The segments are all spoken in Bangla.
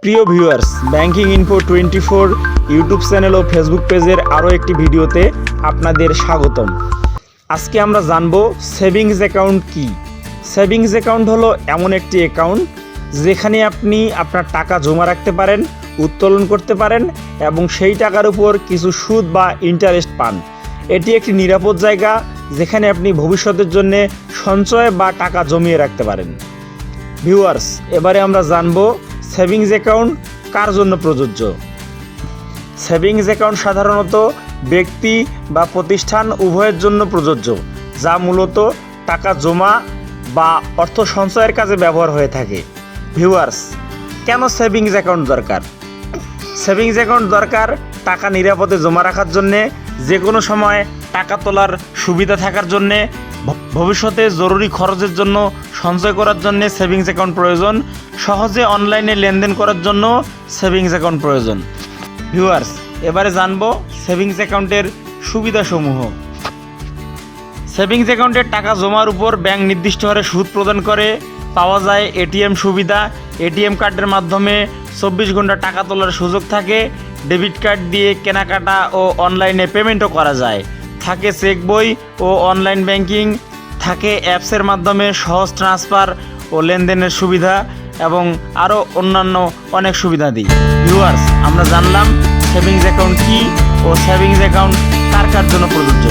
প্রিয় viewers, banking info 24 YouTube channel ও ফেসবুক পেজের আরও একটি ভিডিওতে আপনাদের স্বাগতম। আজকে আমরা জানব সেভিংস অ্যাকাউন্ট কি। সেভিংস অ্যাকাউন্ট হলো এমন একটি অ্যাকাউন্ট যেখানে আপনি আপনার টাকা জমা রাখতে পারেন, উত্তোলন করতে পারেন এবং সেই টাকার উপর কিছু সুদ বা ইন্টারেস্ট পান। এটি একটি নিরাপদ জায়গা যেখানে আপনি ভবিষ্যতের জন্য সঞ্চয় বা টাকা জমিয়ে রাখতে পারেন। ভিউয়ার্স, এবারে আমরা জানব সেভিংস অ্যাকাউন্ট কার জন্য প্রযোজ্য। সেভিংস অ্যাকাউন্ট সাধারণত ব্যক্তি বা প্রতিষ্ঠান উভয়ের জন্য প্রযোজ্য, যা মূলত টাকা জমা বা অর্থ সঞ্চয়ের কাজে ব্যবহার হয়ে থাকে। ভিউয়ার্স, কেন সেভিংস অ্যাকাউন্ট দরকার? সেভিংস অ্যাকাউন্ট দরকার টাকা নিরাপদে জমা রাখার জন্যে, যে কোনো সময় টাকা তোলার সুবিধা থাকার জন্যে, ভবিষ্যতে জরুরি খরচের জন্য সঞ্চয় করার জন্য সেভিংস অ্যাকাউন্ট প্রয়োজন, সহজে অনলাইনে লেনদেন করার জন্য সেভিংস অ্যাকাউন্ট প্রয়োজন। ভিউয়ার্স, এবারে জানবো সেভিংস অ্যাকাউন্টের সুবিধাসমূহ। সেভিংস অ্যাকাউন্টের টাকা জমার উপর ব্যাংক নির্দিষ্ট হারে সুদ প্রদান করে। পাওয়া যায় এটিএম সুবিধা। এটিএম কার্ডের মাধ্যমে 24 ঘন্টা টাকা তোলার সুযোগ থাকে। ডেবিট কার্ড দিয়ে কেনাকাটা ও অনলাইনে পেমেন্টও করা যায়। থাকে চেক বই ও অনলাইন ব্যাংকিং। থাকে অ্যাপসের মাধ্যমে সহজ ট্রান্সফার ও লেনদেনের সুবিধা এবং আরও অন্যান্য অনেক সুবিধা দিই। ভিউয়ার্স, আমরা জানলাম সেভিংস অ্যাকাউন্ট কী ও সেভিংস অ্যাকাউন্ট কার কার জন্য প্রযোজ্য।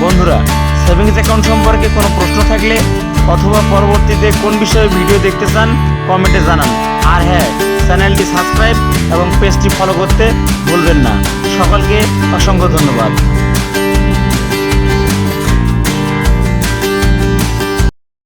বন্ধুরা, সেভিংস অ্যাকাউন্ট সম্পর্কে কোনো প্রশ্ন থাকলে অথবা পরবর্তীতে কোন বিষয়ে ভিডিও দেখতে চান কমেন্টে জানান। আর হ্যাঁ, চ্যানেলটি সাবস্ক্রাইব এবং পেজটি ফলো করতে ভুলবেন না। সকলকে অসংখ্য ধন্যবাদ।